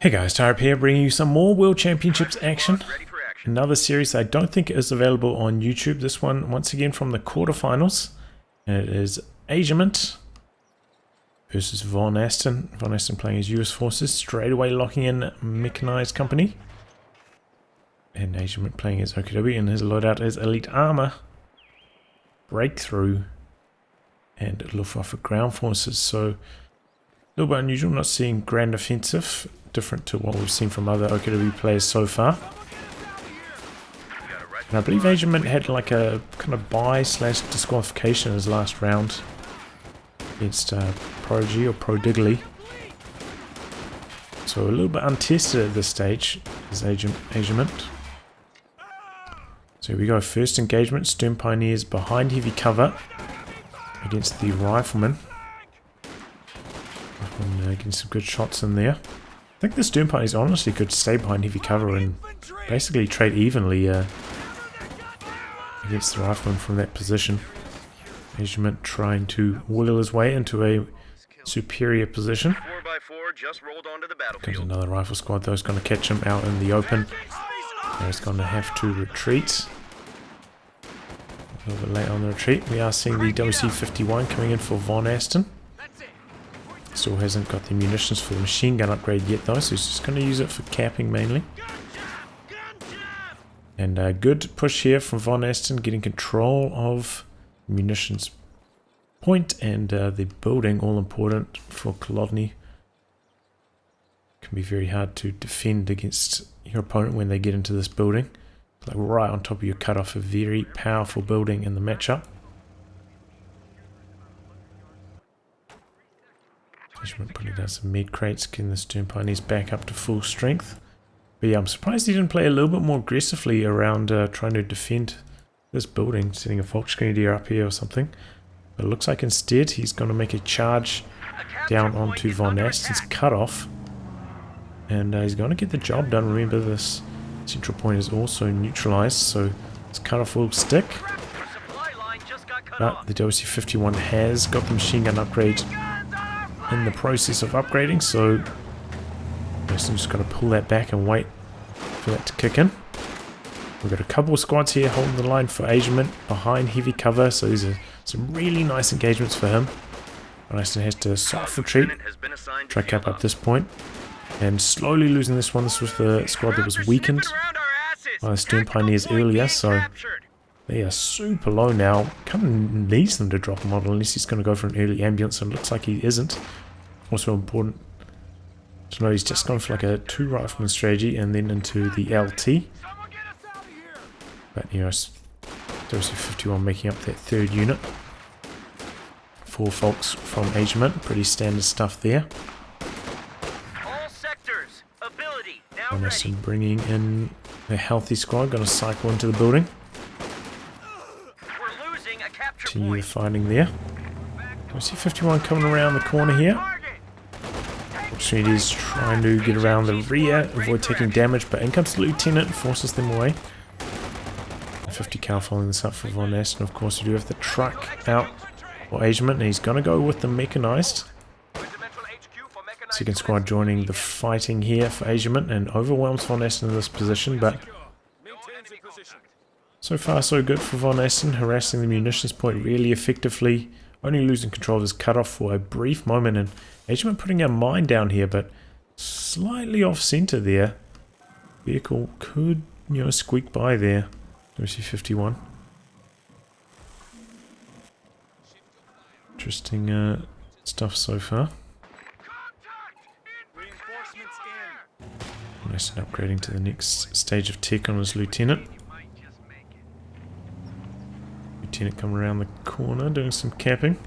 Hey guys, Tyrup here, bringing you some more World Championships action. Another series I don't think is available on YouTube. This one, once again, from the quarterfinals. And it is Asiamint versus VonAsten. VonAsten playing as US Forces, straight away locking in Mechanized Company. And Asiamint playing as Kholodny, and his loadout is Elite Armor, Breakthrough, and Luftwaffe Ground Forces. So, a little bit unusual, not seeing Grand Offensive. Different to what we've seen from other Kholodny players so far. And I believe Asiamint had like a kind of bye / disqualification in his last round against Prodigy or Prodiggly. So a little bit untested at this stage is Asiamint. So here we go, first engagement, Stern Pioneers behind heavy cover against the Riflemen. Getting some good shots in there. I think the Stern Pioneers honestly could stay behind heavy cover and basically trade evenly against the Riflemen from that position. Asiamint trying to wheel his way into a superior position. 4x4 just rolled onto the battlefield. Comes another rifle squad though, is going to catch him out in the open. He's going to have to retreat. A little bit late on the retreat. We are seeing the WC-51 coming in for VonAsten. Still hasn't got the munitions for the machine gun upgrade yet though, so he's just going to use it for capping mainly. And a good push here from VonAsten, getting control of munitions point and the building, all important for Kholodny. Can be very hard to defend against your opponent when they get into this building. It's like right on top of your cutoff, a very powerful building in the matchup. Putting down some med crates, getting the Stern Pioneers back up to full strength. But yeah, I'm surprised he didn't play a little bit more aggressively around trying to defend this building, setting a Volksgrenadier up here or something. But it looks like instead he's going to make a charge down onto VonAsten's cutoff. And he's going to get the job done. Remember, this central point is also neutralized, so his cutoff will stick. But the WC-51 has got the machine gun upgrade in the process of upgrading, so I'm just going to pull that back and wait for that to kick in. We've got a couple of squads here holding the line for Asiamint behind heavy cover, so these are some really nice engagements for him. VonAsten has to soft retreat, try cap up this point, and slowly losing this one. This was the squad that was weakened by the Stern Pioneers earlier, so they are super low now. Kind of needs them to drop a model unless he's going to go for an early ambulance, and it looks like he isn't. Also important to know he's just gone for like a 2 rifleman strategy and then into the LT. But you know, WC-51 making up that third unit. 4 folks from Asiamint, pretty standard stuff there. All sectors, ability now VonAsten bringing in a healthy squad, going to cycle into the building. We're losing a capture Continue the point. fighting there. WC-51 coming around the corner here. Opportunities trying to get around the rear, avoid taking damage, but in comes the Lieutenant and forces them away. 50 cal following this up for VonAsten. Of course, we do have the truck out for Asiamint, and he's going to go with the mechanized. Second squad joining the fighting here for Asiamint and overwhelms VonAsten in this position, but so far so good for VonAsten, harassing the munitions point really effectively, only losing control of his cutoff for a brief moment, and Asiamint putting a mine down here, but slightly off center there. Vehicle could, you know, squeak by there. WC-51. Interesting stuff so far. VonAsten upgrading to the next stage of tech on his Lieutenant. Lieutenant coming around the corner, doing some capping.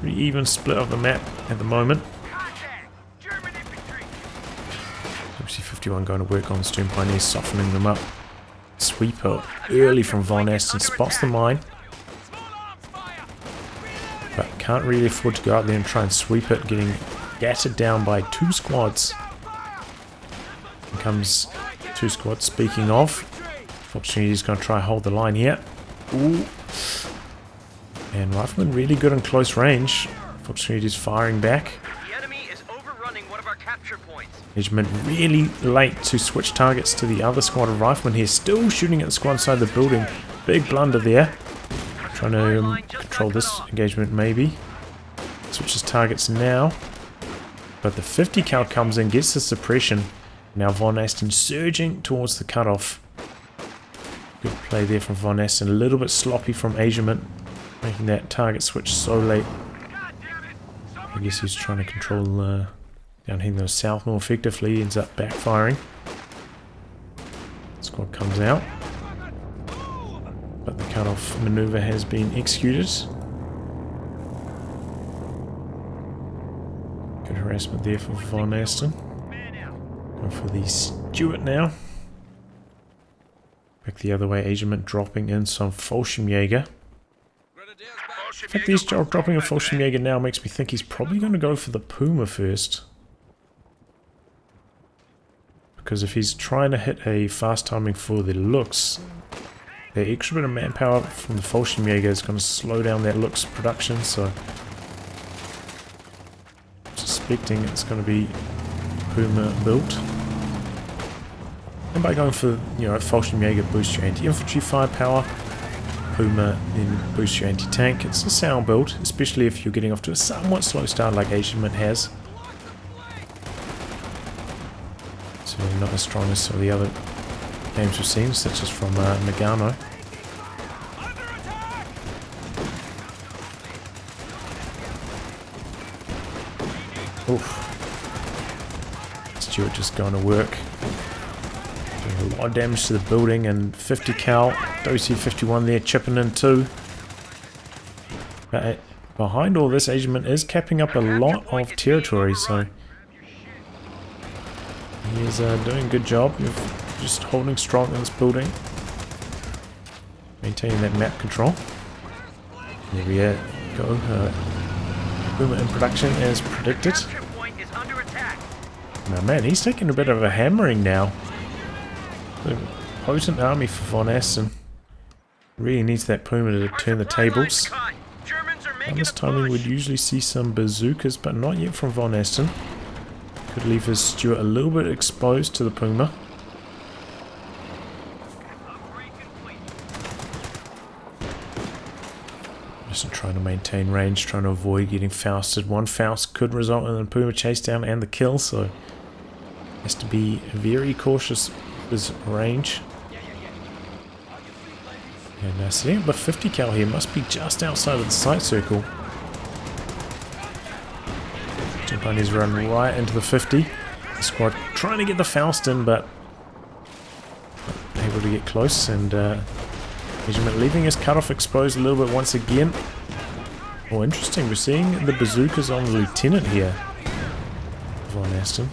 Pretty even split of the map at the moment. WC-51 going to work on the Stern Pioneers, softening them up. Sweeper early from VonAsten, spots the mine. But can't really afford to go out there and try and sweep it, getting battered down by 2 squads. Here comes 2 squads, speaking of. Fortunately, he's going to try and hold the line here. Ooh. And Rifleman really good in close range. Fortunately, he's firing back. The enemy is overrunning one of our capture points. Asiamint really late to switch targets to the other squad of riflemen here. Still shooting at the squad side of the building. Big blunder there. Trying to control this engagement maybe. Switches targets now. But the 50 cal comes in, gets the suppression. Now VonAsten surging towards the cutoff. Good play there from VonAsten. A little bit sloppy from Asiamint, making that target switch so late. I guess he's trying to control down here in the south more effectively. Ends up backfiring. Squad comes out. But the cutoff maneuver has been executed. Good harassment there for VonAsten. Going for the Stewart now. Back the other way, Asiamint dropping in some Fallschirmjäger. In fact, he's dropping a Fallschirmjäger now makes me think he's probably going to go for the Puma first. Because if he's trying to hit a fast timing for the looks, the extra bit of manpower from the Fallschirmjäger is going to slow down that looks production, so I'm suspecting it's going to be Puma built. And by going for, you know, Fallschirmjäger boost your anti-infantry firepower, Puma then boost your anti-tank. It's a sound build, especially if you're getting off to a somewhat slow start like Asiamint has. Certainly not as strong as some of the other games we've seen, such as from Nagano. Oof. Stewart just going to work. Doing a lot of damage to the building, and 50 cal, Dosi 51 there chipping in too. But behind all this, Asiamint is capping up a lot of territory, so he's doing a good job of just holding strong in this building. Maintaining that map control. There we go. Puma in production as predicted. Now man, he's taking a bit of a hammering now. A potent army for VonAsten. Really needs that Puma to turn the tables. At this time we would usually see some bazookas, but not yet from VonAsten. Could leave his Stewart a little bit exposed to the Puma. Just trying to maintain range, trying to avoid getting Fausted. One Faust could result in a Puma chase down and the kill, so has to be very cautious with his range. And setting up a 50 cal here, must be just outside of the sight circle. Japanese run right into the 50. The squad trying to get the Faust in, but able to get close, and Asiamint leaving his cutoff exposed a little bit once again. Oh, interesting. We're seeing the bazookas on the lieutenant here. VonAsten.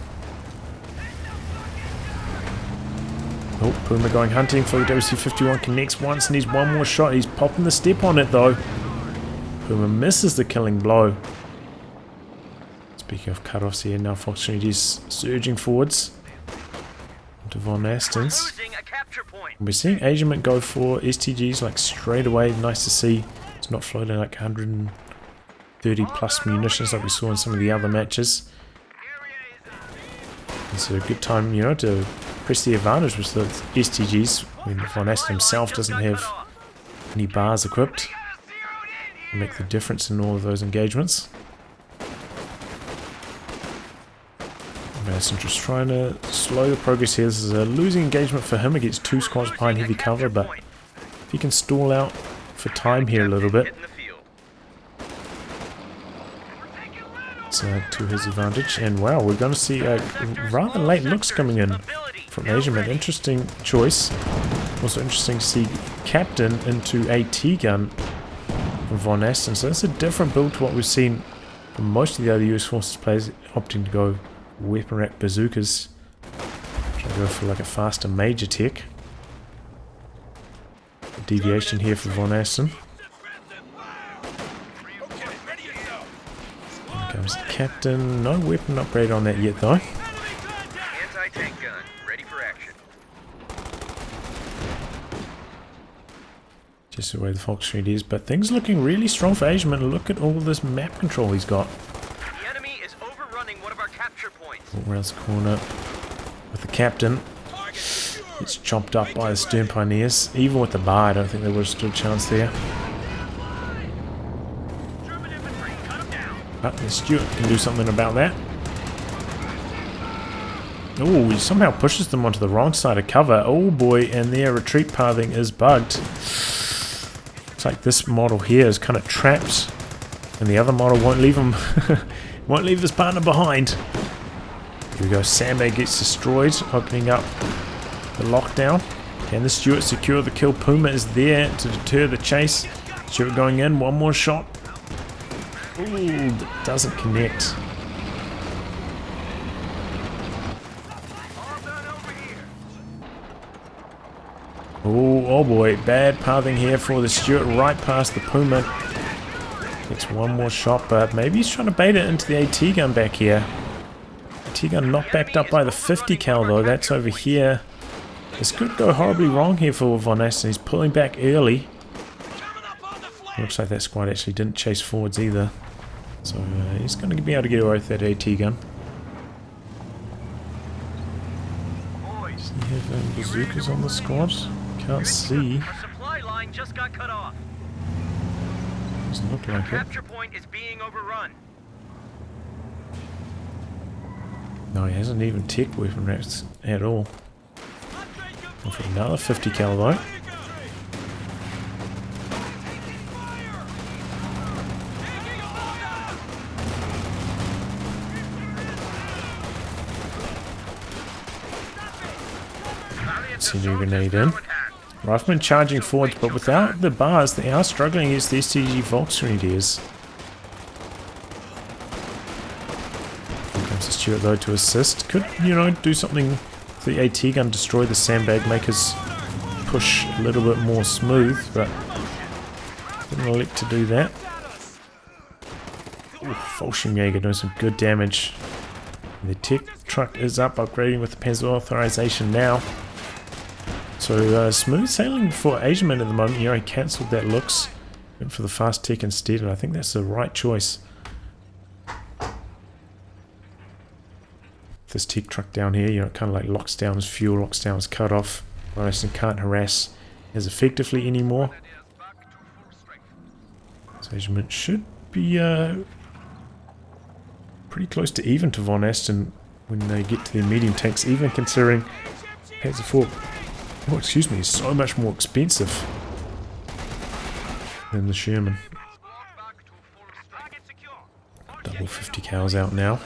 Oh, Puma going hunting for the WC-51. Connects once, needs one more shot. He's popping the step on it though. Puma misses the killing blow. Speaking of cutoffs here, now fortunately he's surging forwards into VonAsten's. We're seeing Asiamint go for STGs like straight away. Nice to see. It's not floating like 130 plus munitions like we saw in some of the other matches. It's a good time, you know, to press the advantage with the STGs when VonAsten himself doesn't have any bars equipped. Make the difference in all of those engagements. VonAsten just trying to slow the progress here. This is a losing engagement for him against two squads behind heavy cover, but if he can stall out for time here a little bit, it's to his advantage. And wow, we're going to see rather late looks coming in from Asiamint. Interesting choice. Also interesting to see Captain into AT gun from VonAsten. So that's a different build to what we've seen from most of the other US Forces players, opting to go weapon rack bazookas. Try to go for like a faster major tech. A deviation here for VonAsten. Here comes the Captain. No weapon upgrade on that yet though. Anti-tank gun, ready for action. Just the way the Fox Street is, but things looking really strong for Asiamint. Look at all this map control he's got. The enemy is overrunning one of our capture points. Around the corner with the captain. It's chopped up by the stern pioneers. Even with the bar, I don't think there would have stood a chance there. But the Stuart can do something about that. Oh, he somehow pushes them onto the wrong side of cover. Oh boy, and their retreat pathing is bugged. Looks like this model here is kind of trapped, and the other model won't leave him, won't leave his partner behind. Here we go, sandbag gets destroyed, opening up the lockdown. Can the Stuart secure the kill? Puma is there to deter the chase. Stuart going in, one more shot. Ooh, doesn't connect. Oh boy, bad pathing here for the Stuart, right past the Puma. Gets one more shot, but maybe he's trying to bait it into the AT gun back here. AT gun not backed up by the 50 cal though, that's over here. This could go horribly wrong here for VonAsten. He's pulling back early. Looks like that squad actually didn't chase forwards either. So he's going to be able to get away with that AT gun. Does he have bazookas on the squad? Can't see. Our supply line just got cut off. Doesn't look like it. Capture point is being overrun. No, he hasn't even ticked weapon racks at all. And for another 50 cal though. Senior grenade in. Rifleman charging forwards, but without the bars, they are struggling against the STG Volksgrenadiers. Here comes the Stuart though to assist. Could, you know, do something with the AT gun, destroy the sandbag, make his push a little bit more smooth, but didn't elect to do that. Ooh, Fallschirmjäger doing some good damage. The tech truck is up, upgrading with the Panzer authorization now. So smooth sailing for Asiamint at the moment. You know, he cancelled that looks, went for the fast tech instead, and I think that's the right choice. This tech truck down here, you know, it kind of like locks down his fuel, locks down his cutoff. VonAsten can't harass as effectively anymore. So Asiamint should be pretty close to even to VonAsten when they get to their medium tanks, even considering Panzer IV. Oh, excuse me, is so much more expensive than the Sherman. Double 50 cals out now.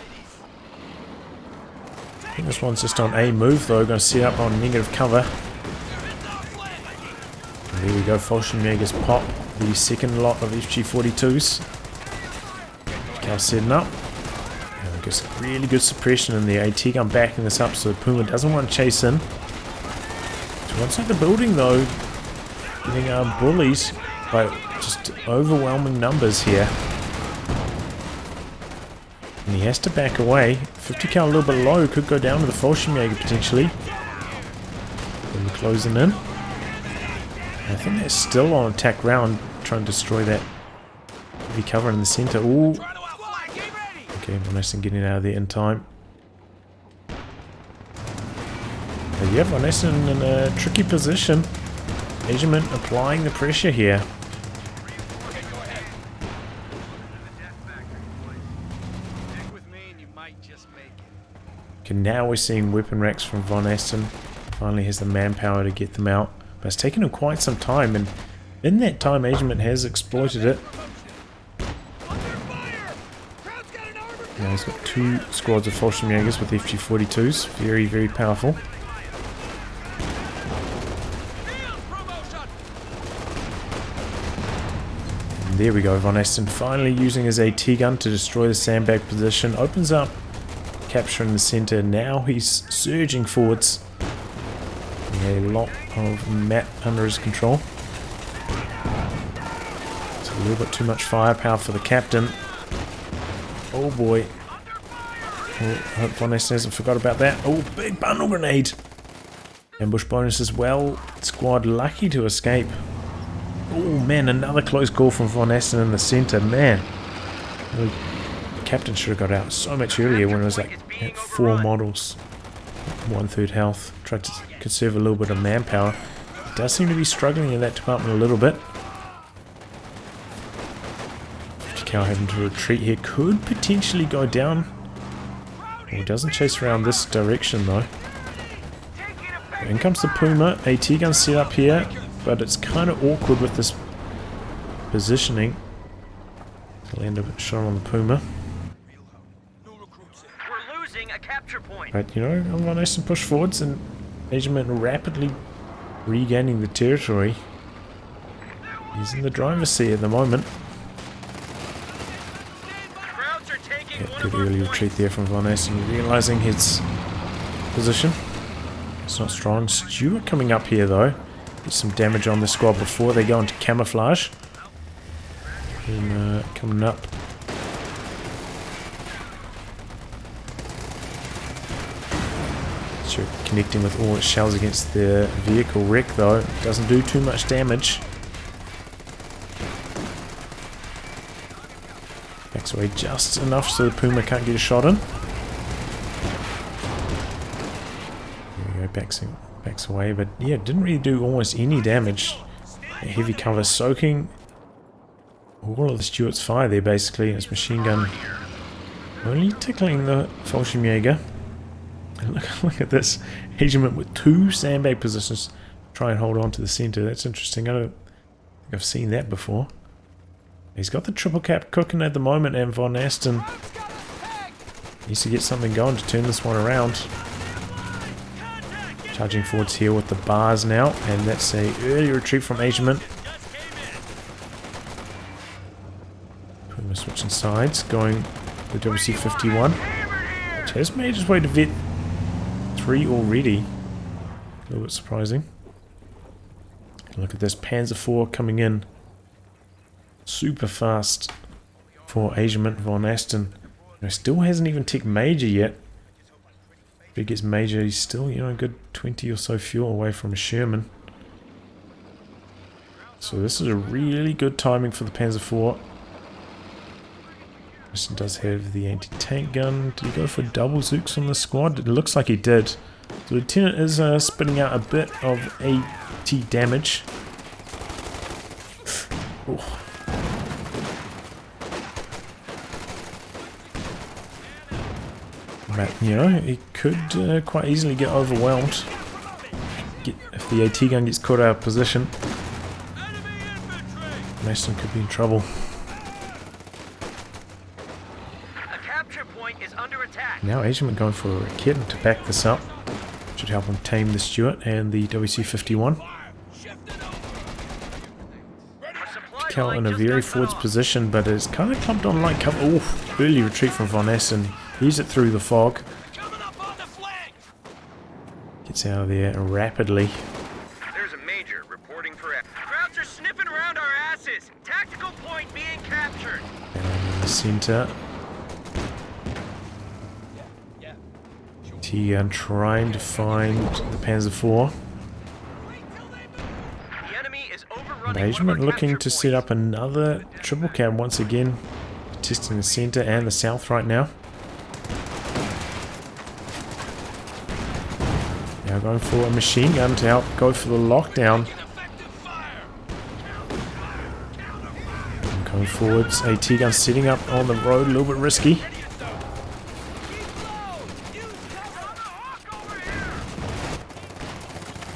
I think this one's just on a move though, going to set up on negative cover. And there we go, Fallschirmjäger's pop the second lot of FG-42s. Cal setting up. And just really good suppression in the AT gun backing this up, so Puma doesn't want to chase in. Outside the building though, getting bullied by just overwhelming numbers here. And he has to back away. 50 cal a little bit low, could go down to the Fallschirmjäger potentially. And closing in. And I think they're still on attack round, trying to destroy that heavy cover in the center. Ooh. Okay, VonAsten getting out of there in time. Yeah, VonAsten in a tricky position. Asiamint applying the pressure here. Okay, now we're seeing weapon racks from VonAsten. Finally has the manpower to get them out. But it's taken him quite some time, and in that time Asiamint has exploited it. Now he's got two squads of Fallschirmjägers with FG-42s. Very, very powerful. There we go, VonAsten finally using his AT gun to destroy the sandbag position. Opens up, capturing the center. Now he's surging forwards. A lot of map under his control. It's a little bit too much firepower for the captain. Oh boy. Oh, I hope VonAsten hasn't forgot about that. Oh, big bundle grenade. Ambush bonus as well. Squad lucky to escape. Oh man, another close call from VonAsten in the center. Man, the captain should have got out so much earlier when it was like being 4 overrun. models. 1/3 health. Tried to conserve a little bit of manpower. Does seem to be struggling in that department a little bit. Cow having to retreat here. Could potentially go down. Well, he doesn't chase around this direction though. In comes the Puma. AT gun set up here, but it's kind of awkward with this positioning. Land a shot on the Puma. We're losing a capture point. But you know, VonAsten push forwards and Asiamint rapidly regaining the territory. He's in the driver's seat at the moment. Crowds are taking Yeah, one good of our early points. retreat there from VonAsten, realizing his position. It's not strong. Stewart coming up here though. Get some damage on the squad before they go into camouflage. And coming up. Stewart connecting with all its shells against the vehicle wreck though. Doesn't do too much damage. Backs away just enough so the Puma can't get a shot in. There we go, backs away, but yeah, didn't really do almost any damage. A heavy cover soaking all of the Stewart's fire there basically. His machine gun only tickling the Fallschirmjäger. And look at this. Asiamint with 2 sandbag positions. Try and hold on to the center. That's interesting. I don't think I've seen that before. He's got the triple cap cooking at the moment, and VonAsten needs to get something going to turn this one around. Charging forwards here with the bars now, and that's a early retreat from Asiamint. Puma switching sides, going the WC-51, which has made its way to Vet 3 already. A little bit surprising. Look at this, Panzer IV coming in. Super fast for Asiamint. VonAsten still hasn't even ticked major yet. If he gets major, he's still, you know, a good 20 or so fuel away from a Sherman. So this is a really good timing for the Panzer IV. This does have the anti-tank gun. Did he go for double Zooks on the squad? It looks like he did. The Lieutenant is spitting out a bit of AT damage. Ooh. But, you know, he could quite easily get overwhelmed if the AT gun gets caught out of position. Mason could be in trouble. A capture point is under attack. Now Asiamint going for a Rakit to back this up. Should help him tame the Stewart and the WC-51. Cal in a very forwards position, but it's kind of clumped on light cover. Ooh, early retreat from VonAsten. He's it through the fog. Gets out of there rapidly. There's a major reporting for action. Crowds are sniffing around our asses. Tactical point being captured. And in the center. T-gun trying to find the Panzer IV. The enemy is overrunning. Asiamint looking to set up another triple cab once again. Testing the center and the south right now. Now going for a machine gun to help go for the lockdown. And going forwards, AT gun setting up on the road, a little bit risky.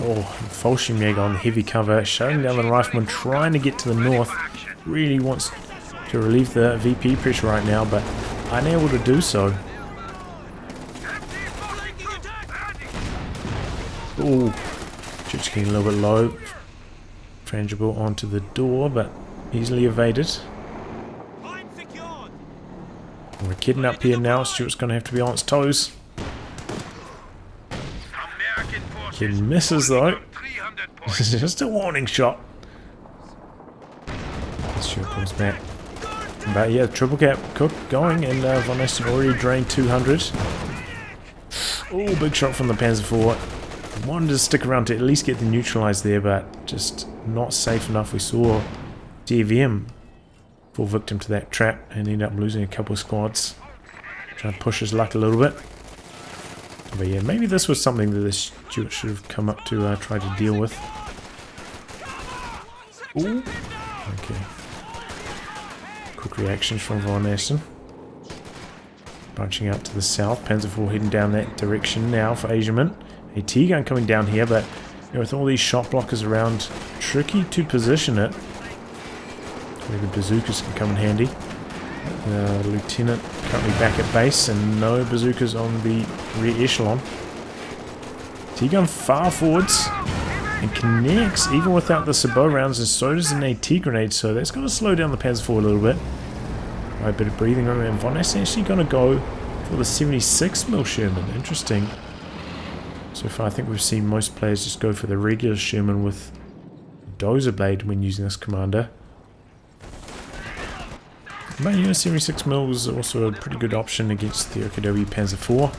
Oh, Fallschirmjäger on the heavy cover, shutting down the rifleman, trying to get to the north. Really wants to relieve the VP pressure right now, but unable to do so. Ooh, Church getting a little bit low. Frangible onto the door, but easily evaded. We're kidding up here now. Stuart's going to have to be on its toes. Kid misses though. Just a warning shot. Stuart pulls back. But yeah, triple cap cook going, and VonAsten already drained 200. Oh, big shot from the Panzer IV. Wanted to stick around to at least get the neutralized there, but just not safe enough. We saw DVM fall victim to that trap and ended up losing a couple of squads. Trying to push his luck a little bit. But yeah, maybe this was something that the Stuart should have come up to try to deal with. Ooh. Okay. Quick reactions from VonAsten. Branching out to the south. Panzer IV heading down that direction now for Asiamint. A T-gun coming down here, but you know, with all these shot blockers around, tricky to position it. Maybe the bazookas can come in handy. The lieutenant currently back at base, and no bazookas on the rear echelon. T-gun far forwards and connects even without the sabot rounds, and so does an AT grenade, so that's going to slow down the Panzer IV a little bit. Right, a bit of breathing room, and VonAsten actually going to go for the 76mm Sherman. Interesting. So far I think we've seen most players just go for the regular Sherman with Dozer Blade when using this commander. But you know, 76mm is also a pretty good option against the OKW Panzer IV.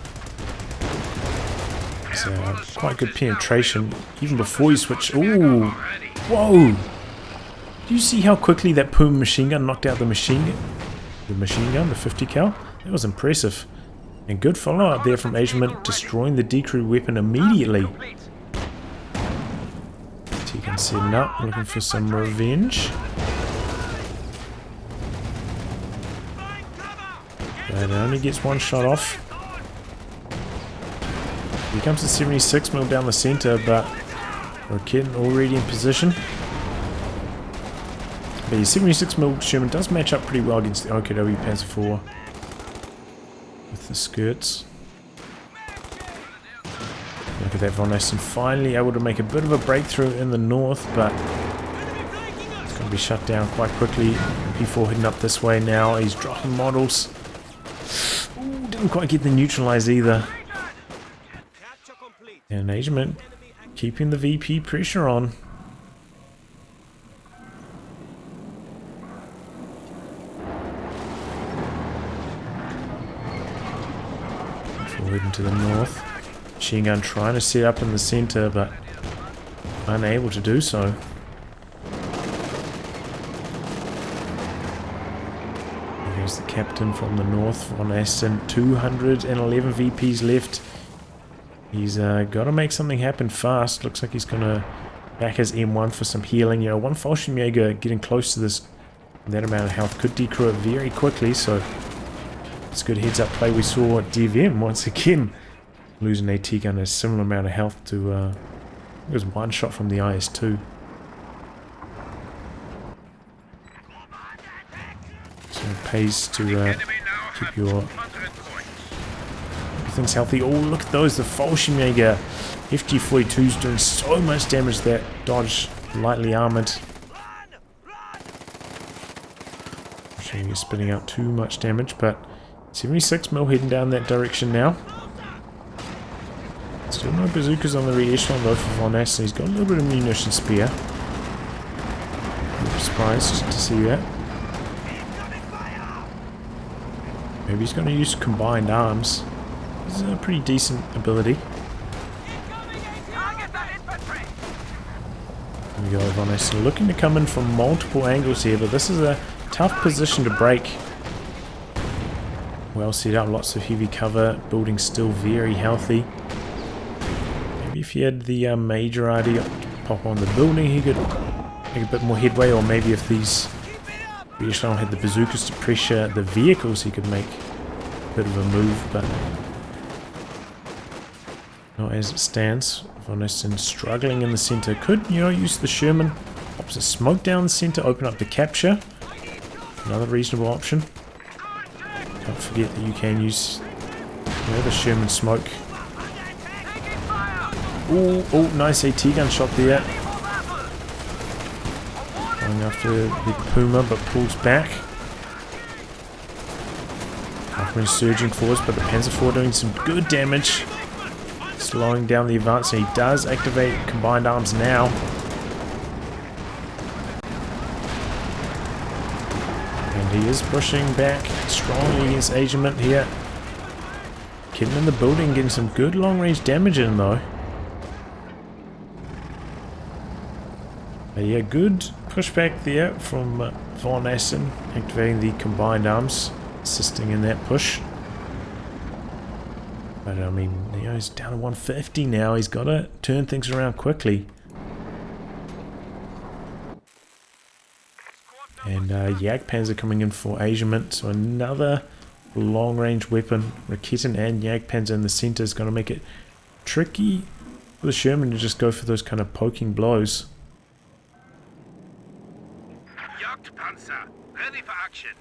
It's quite good penetration even before you switch. Ooh! Whoa! Do you see how quickly that Puma machine gun knocked out the machine gun, the 50 cal? That was impressive. And good follow-up there from Asiamint, destroying the decrew weapon immediately. T-gun setting up, looking for some revenge. But it only gets one shot off. Here comes the 76mm down the center, but Rocket already in position. But the 76mm Sherman does match up pretty well against the OKW Panzer IV with the skirts. Look at that, VonAsten finally able to make a bit of a breakthrough in the north, but it's going to be shut down quite quickly. P4 heading up this way now. He's dropping models. Ooh, didn't quite get the neutralize either. And Asiamint keeping the VP pressure on. Forward to the north. Machine gun trying to set up in the center, but unable to do so. Here's the captain from the north, VonAsten. 211 VPs left. He's got to make something happen fast. Looks like he's going to back his M1 for some healing. You know, one Fallschirmjäger getting close to that amount of health could decrew it very quickly, so it's good heads up play. We saw DVM once again losing a T-gun a similar amount of health to, it was one shot from the IS-2. So it pays to keep your everything's healthy. Oh, look at those, the Fallschirmjäger FG-42's doing so much damage. That Dodge lightly armored. You're spitting out too much damage, but 76mm heading down that direction now. Still no bazookas on the rear echelon though for VonAsten. He's got a little bit of munition spare. I'm surprised to see that. Maybe he's going to use combined arms. This is a pretty decent ability. There we go, VonAsten looking to come in from multiple angles here, but this is a tough position to break. Well set up, lots of heavy cover, building still very healthy. Maybe if he had the major RD pop on the building, he could make a bit more headway, or maybe if these rear echelon had the bazookas to pressure the vehicles, he could make a bit of a move, but not as it stands. VonAsten struggling in the center. Could, you know, use the Sherman, pops a smoke down the center, open up the capture. Another reasonable option. Don't forget that you can use, you know, the Sherman smoke. Oh, nice AT gun shot there. Going after the Puma, but pulls back. After surging forwards, but the Panzer IV doing some good damage. Slowing down the advance, and he does activate combined arms now. And he is pushing back strongly against Asiamint here. Getting in the building, getting some good long range damage in though. But yeah, good pushback there from VonAsten, activating the combined arms, assisting in that push. But I mean, you know, he's down to 150 now. He's got to turn things around quickly. And Jagdpanzer coming in for Asiamint. So another long-range weapon. Raketen and Jagdpanzer in the center is going to make it tricky for the Sherman to just go for those kind of poking blows. Jagdpanzer, ready for action.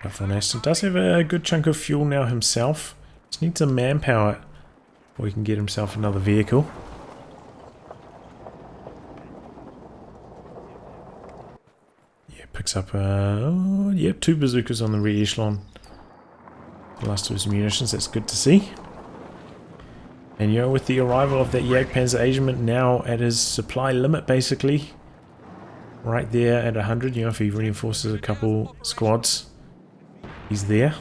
But VonAsten does have a good chunk of fuel now himself. Just needs some manpower before he can get himself another vehicle. Yeah, picks up, yeah, 2 bazookas on the rear echelon. The last of his munitions, that's good to see. And you know, with the arrival of that Jagdpanzer Asiamint now at his supply limit basically, right there at 100, you know, if he reinforces a couple squads, he's there.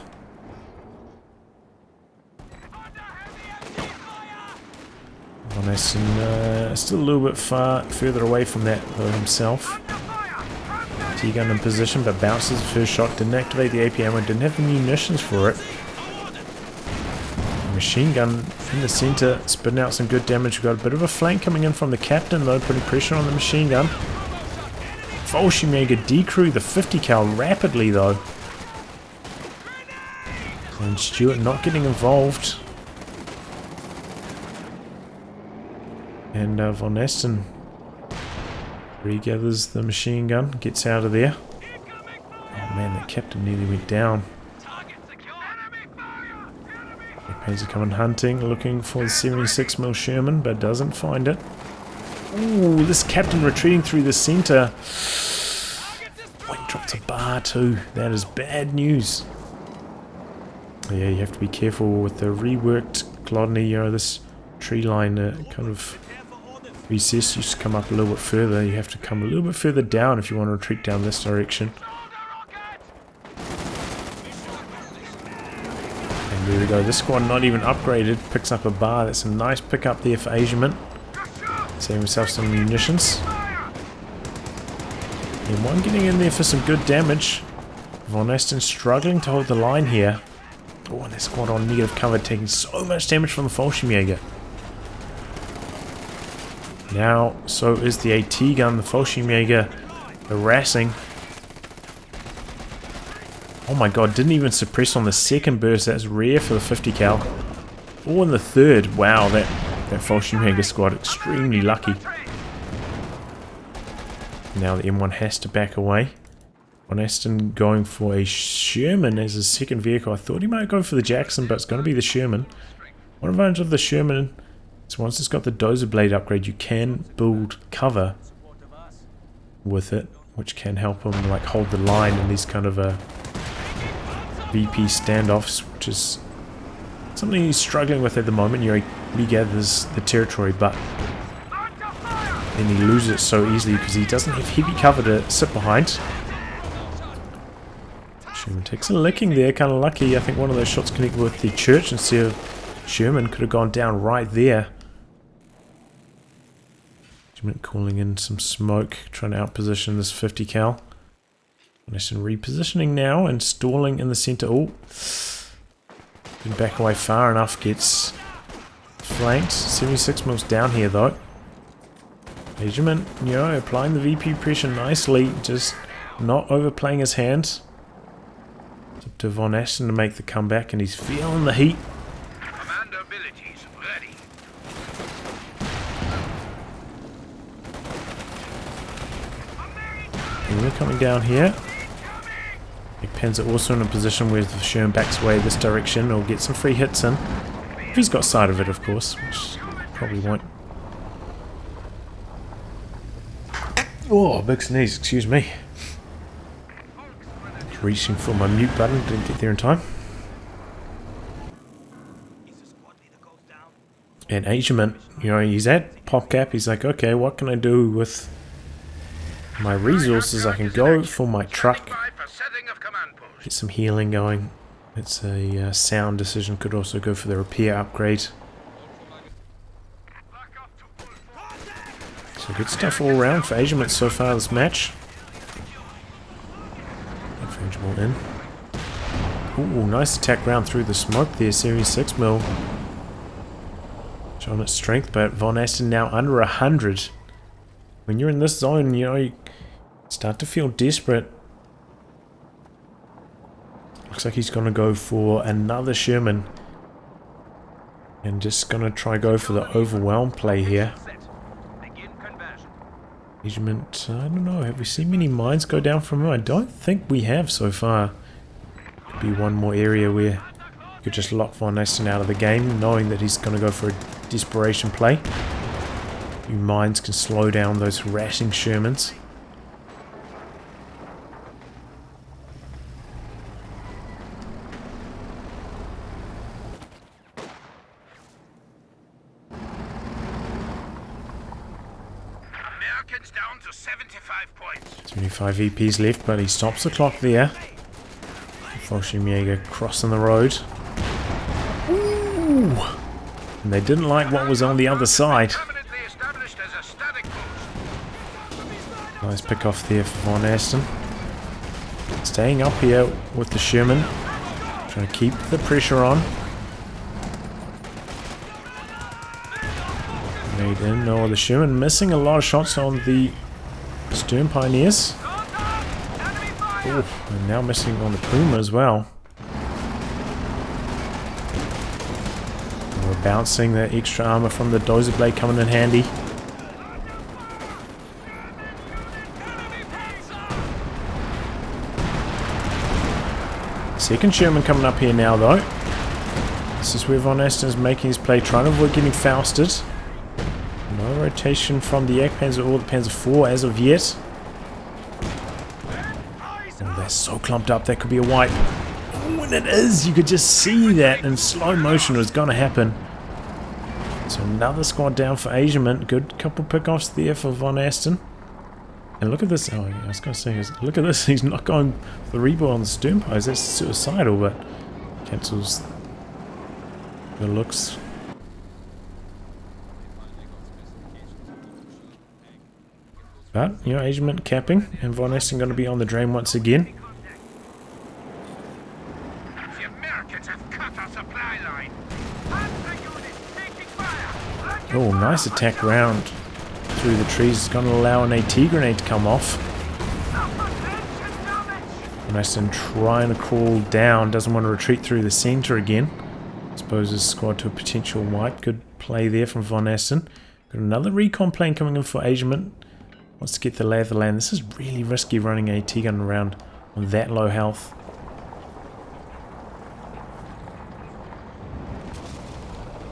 VonAsten still a little bit further away from that though himself. T-gun in position, but bounces the first shot, didn't activate the AP ammo, didn't have the munitions for it. Machine gun in the center, spitting out some good damage. We've got a bit of a flank coming in from the captain though, putting pressure on the machine gun. Fallschirmjäger decrew the 50 cal rapidly though. And Stewart not getting involved. And VonAsten regathers the machine gun, gets out of there. Oh man, that captain nearly went down. Panzer coming hunting, looking for the 76mm Sherman, but doesn't find it. Ooh, this captain retreating through the center. Oh, he dropped a bar too. That is bad news. Yeah, you have to be careful with the reworked Kholodny. You know, this tree line kind of recess used to come up a little bit further. You have to come a little bit further down if you want to retreat down this direction. And there we go. This squad not even upgraded. Picks up a bar. That's a nice pickup there for Asiamint. Saving himself some munitions. And one getting in there for some good damage. VonAsten struggling to hold the line here. Oh, and that squad on negative cover taking so much damage from the Fallschirmjäger. Now, so is the AT gun, the Fallschirmjäger harassing. Oh my god, didn't even suppress on the second burst. That's rare for the 50 cal. Oh, and the third. Wow, that Fallschirmjäger squad extremely lucky. Now the M1 has to back away. VonAsten going for a Sherman as his second vehicle. I thought he might go for the Jackson, but it's going to be the Sherman. One advantage of the Sherman is once it's got the Dozer Blade upgrade, you can build cover with it, which can help him like hold the line in these kind of VP standoffs, which is something he's struggling with at the moment. You know, he gathers the territory, but then he loses it so easily because he doesn't have heavy cover to sit behind. Sherman takes a licking there, kind of lucky. I think one of those shots connected with the church instead of Sherman. Could have gone down right there. Asiamint calling in some smoke, trying to outposition this 50 cal. VonAsten repositioning now and stalling in the center. Oh, didn't back away far enough. Gets flanked. 76mm down here though. Asiamint, you know, applying the VP pressure nicely, just not overplaying his hand. Up to VonAsten to make the comeback, and he's feeling the heat. Commander abilities ready. And we're coming down here. Panzer also in a position where the Sherman backs away this direction, or get some free hits in. If he's got sight of it, of course, which probably won't. Oh, big sneeze, excuse me. Reaching for my mute button, didn't get there in time. And Asiamint, you know, he's at PopCap. He's like, okay, what can I do with my resources? I can go for my truck, get some healing going. It's a sound decision. Could also go for the repair upgrade. So good stuff all around for Asiamint so far this match. In. Ooh, nice attack round through the smoke there. Series 6 mil. Showing its strength, but VonAsten now under 100. When you're in this zone, you know, you start to feel desperate. Looks like he's going to go for another Sherman. And just going to try go for the overwhelm play here. Asiamint, I don't know, have we seen many mines go down from him? I don't think we have so far. Could be one more area where you could just lock VonAsten out of the game, knowing that he's going to go for a desperation play. Few mines can slow down those harassing Shermans. Down to 75 points. 25 EPs left, but he stops the clock there. Fallschirmjäger crossing the road. Ooh! And they didn't like what was on the other side. Nice pick off there for VonAsten. Staying up here with the Sherman. Trying to keep the pressure on. Made in. Oh, the Sherman missing a lot of shots on the Stern Pioneers. Oh, and now missing on the Puma as well. And we're bouncing the extra armor from the Dozer Blade coming in handy. Second Sherman coming up here now though. This is where VonAsten is making his play, trying to avoid getting fausted. No rotation from the Jagdpanzer or the Panzer IV as of yet. Oh, they're so clumped up, that could be a wipe. Oh, and it is! You could just see that in slow motion was going to happen. So another squad down for Asiamint. Good couple pickoffs there for VonAsten. And look at this. Oh, yeah, I was going to say, look at this. He's not going for the rebuild on the stern post. That's suicidal, but cancels the looks. But, you know, Asiamint capping, and VonAsten going to be on the drain once again. The Americans have cut our supply line. Oh, nice attack round through the trees. It's going to allow an AT grenade to come off. VonAsten trying to crawl down, doesn't want to retreat through the center again. Exposes squad to a potential wipe. Good play there from VonAsten. Got another recon plane coming in for Asiamint. Wants to get the lay of the land. This is really risky running AT gun around on that low health.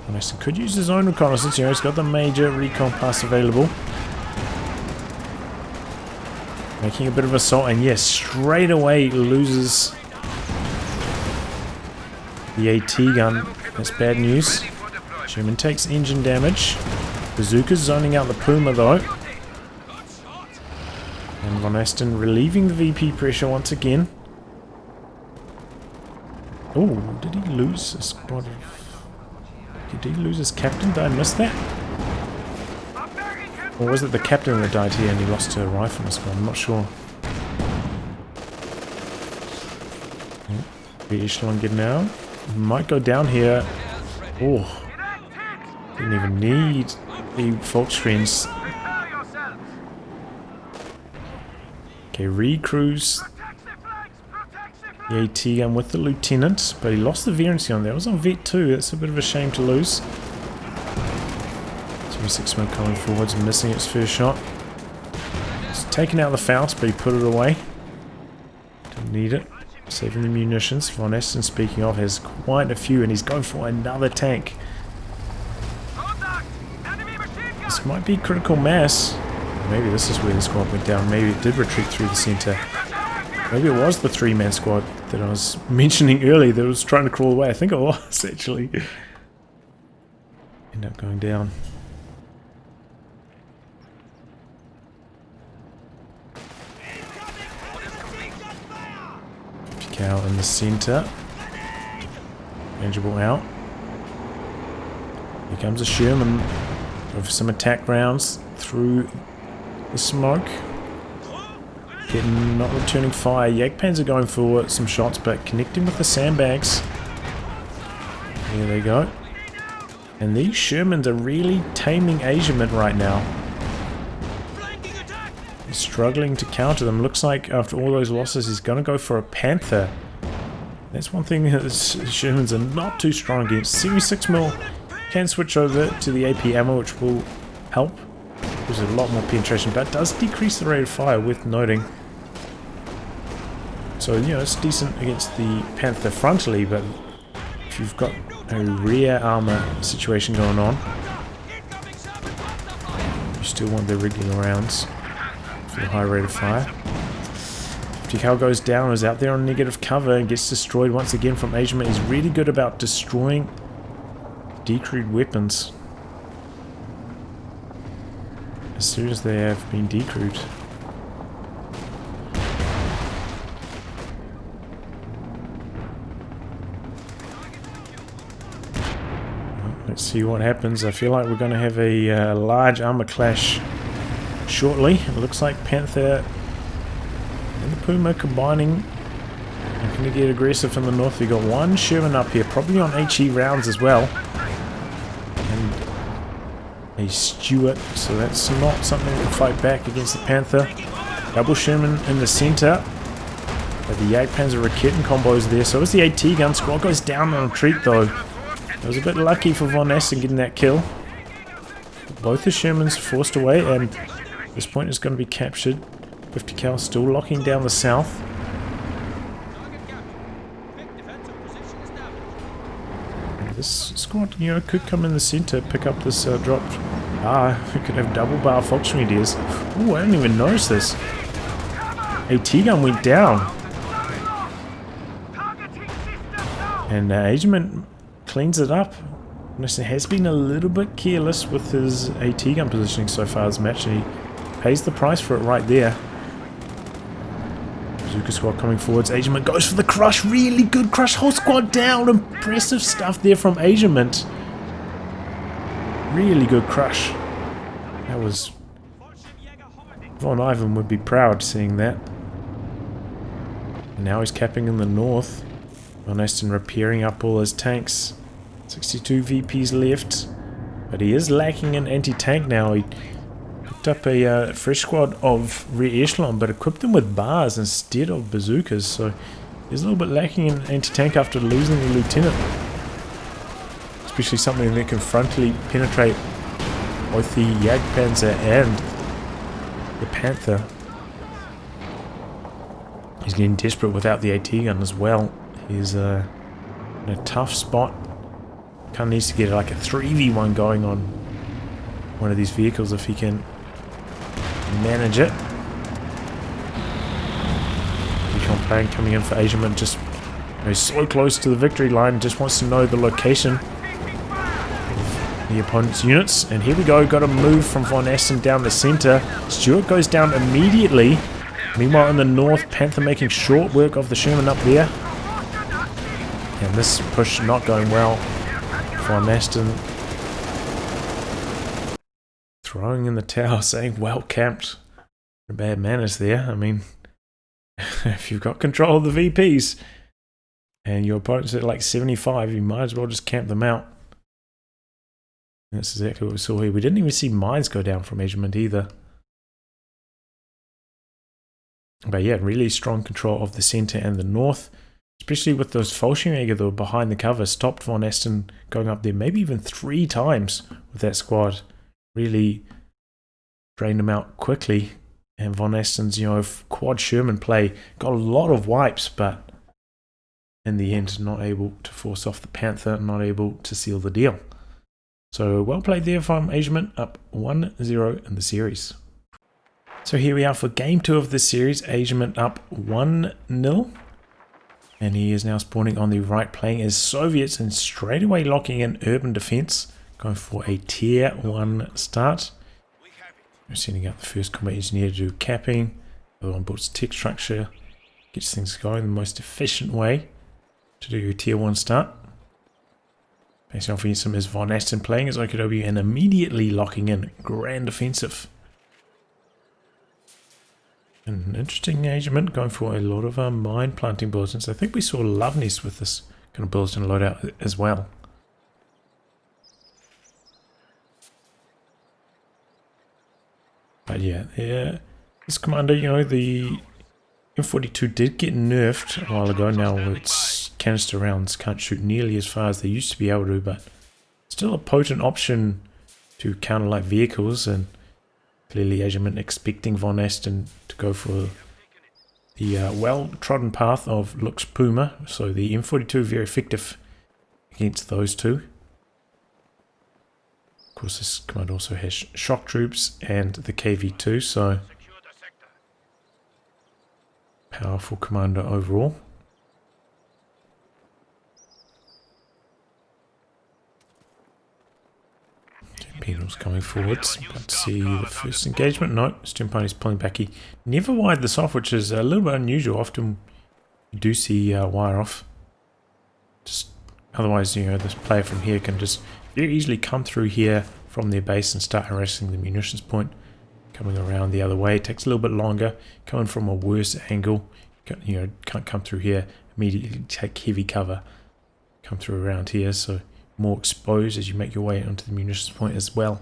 VonAsten could use his own reconnaissance. You know, he's got the major recon pass available. Making a bit of assault, and yes, straight away loses the AT gun. That's bad news. Sherman takes engine damage. Bazooka's zoning out the Puma though. And VonAsten relieving the VP pressure once again. Oh, did he lose a squad of... Did he lose his captain? Did I miss that? Or was it the captain that died here and he lost to a rifleman squad? I'm not sure. The echelon getting out. Might go down here. Oh, didn't even need the fault screens. Okay, recruits the AT gun with the lieutenant, but he lost the Verency on there. It was on Vet 2. That's a bit of a shame to lose. 26 smoke coming forwards and missing its first shot. It's taken out the Faust, but he put it away. Didn't need it. Saving the munitions. VonAsten, speaking of, has quite a few, and he's going for another tank. This might be critical mass. Maybe this is where the squad went down. Maybe it did retreat through the center. Maybe it was the three-man squad that I was mentioning earlier that was trying to crawl away. I think it was, actually. End up going down. Cow in the center. Manageable out. Here comes a Sherman with some attack rounds through the smoke. Getting, not returning fire. Jagdpanzer going for some shots, but connecting with the sandbags. There they go. And these Shermans are really taming Asiamint right now. He's struggling to counter them. Looks like after all those losses, he's going to go for a Panther. That's one thing that Shermans are not too strong against. Series 6mm can switch over to the AP ammo, which will help. There's a lot more penetration, but it does decrease the rate of fire, worth noting. So, you know, it's decent against the Panther frontally, but if you've got a rear armor situation going on, you still want the regular rounds for the high rate of fire. Cal goes down, is out there on negative cover and gets destroyed once again from Asiamint. He's really good about destroying decrewed weapons as soon as they have been decrewed. Let's see what happens. I feel like we're going to have a large armor clash shortly. It looks like Panther and the Puma combining. I'm going to get aggressive from the north. We've got one Sherman up here, probably on HE rounds as well. And a Stuart, so that's not something we can fight back against the Panther. Double Sherman in the center. But the Jagdpanzer Raketen combos there. So is the AT gun. Squad goes down on retreat though. It was a bit lucky for VonAsten getting that kill. Both the Shermans forced away, and this point is going to be captured. 50 cal still locking down the south. And this squad, you know, could come in the center, pick up this drop. We could have double bar Volksgrenadiers. Ooh, I didn't even notice this. AT gun went down. And Asiamint cleans it up. VonAsten has been a little bit careless with his AT gun positioning so far this match, and he pays the price for it right there. Bazooka squad coming forwards. Asiamint goes for the crush. Really good crush. Whole squad down. Impressive stuff there from Asiamint. Really good crush. That was... Von Ivan would be proud seeing that. And now he's capping in the north. VonAsten repairing up all his tanks. 62 VPs left, but he is lacking in anti-tank now. He picked up a fresh squad of rear echelon, but equipped them with bars instead of bazookas, so he's a little bit lacking in anti-tank after losing the lieutenant. Especially something that can frontally penetrate both the Jagdpanzer and the Panther. He's getting desperate without the AT gun as well. He's in a tough spot. Kind of needs to get like a 3v1 going on one of these vehicles if he can manage it. Recon plane coming in for Asiamint, just he's so close to the victory line, just wants to know the location of the opponent's units. And here we go, got a move from VonAsten down the center. Stuart goes down immediately. Meanwhile in the north, Panther making short work of the Sherman up there. And this push not going well. VonAsten throwing in the towel, saying well camped. Bad manners there. I mean, if you've got control of the VPs and your opponent's at like 75, you might as well just camp them out. And that's exactly what we saw here. We didn't even see mines go down from Asiamint either. But yeah, really strong control of the center and the north. Especially with those Fallschirmjäger that were behind the cover, stopped VonAsten going up there maybe even 3 times with that squad. Really drained them out quickly. And VonAsten's, you know, quad Sherman play got a lot of wipes, but in the end not able to force off the Panther, not able to seal the deal. So well played there from Asiamint, up 1-0 in the series. So here we are for game 2 of this series. Asiamint up 1-0. And he is now spawning on the right, playing as Soviets and straight away locking in urban defense, going for a tier 1 start. We're sending out the first combat engineer to do capping. The other one builds tech structure, gets things going the most efficient way to do your tier 1 start. Facing off against him is VonAsten playing as Okodobi and immediately locking in grand offensive. An interesting Asiamint going for a lot of mine planting bulletins. I think we saw Loveness with this kind of bulletin loadout as well. But yeah, this commander, you know, the M42 did get nerfed a while ago. Now its canister rounds can't shoot nearly as far as they used to be able to, but still a potent option to counter light vehicles, and clearly Asiamint expecting VonAsten to go for the well-trodden path of Lux Puma, so the M42 very effective against those two. Of course, this command also has shock troops and the KV2, so powerful commander overall. Penal's coming forwards. Let's see the first engagement. No, Stimpani's pulling back. He never wired this off, which is a little bit unusual. Often you do see wire off. Just otherwise, you know, this player from here can just very easily come through here from their base and start harassing the munitions point. Coming around the other way, it takes a little bit longer. Coming from a worse angle, you know, can't come through here. Immediately take heavy cover. Come through around here, so more exposed as you make your way onto the munitions point, as well